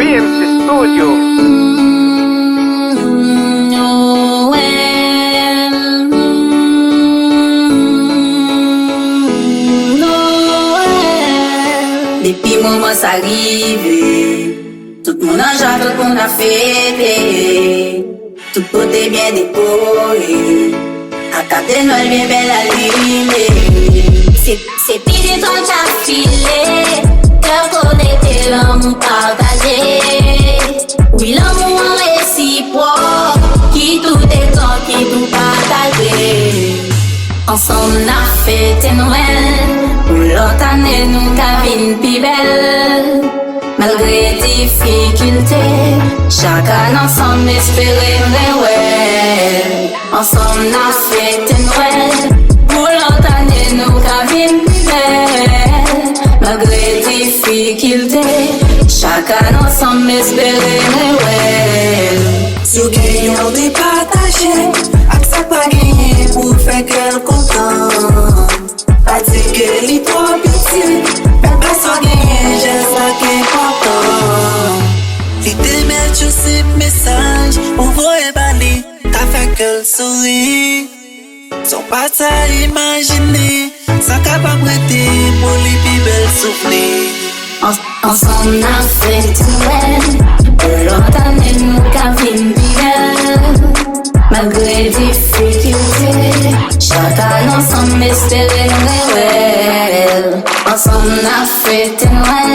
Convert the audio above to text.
TMC Studio. Depuis moment ça arrive, tout le monde en joie, tout le monde a fêté, tout côté bien décoré, à côté Noël bien belle allumée. C'est pile ton chat filé, cœur connecté, l'amour partagé. Oui, l'amour réciproque, qui tout est temps, qui tout partagé. Ensemble, on a fêté Noël. Pour l'autre année, nous cabine plus belle. Malgré difficultés, chacun ensemble espérer Noël. Ensemble, on a fêté Noël. Pour l'autre année, nous cabine plus belle. Malgré difficultés, chacun ensemble espérer Noël. Si vous gagnez, on est partagé. Accepte pas gagner pour faire qu'elle content. Pas dire que les trop petits, mais pas sans gagner, j'ai ça qui est important. Si t'aimes tout ces messages, on voit éballer, t'as fait qu'elle sourit. Son pas ça imaginer, ça capable prêter pour les plus belles souffler. Ensemble, on a fait Noël. Pour l'autre année, nous cabine belle. Malgré difficultés, chacun ensemble espérer Noël. Ensemble, on a fêté Noël.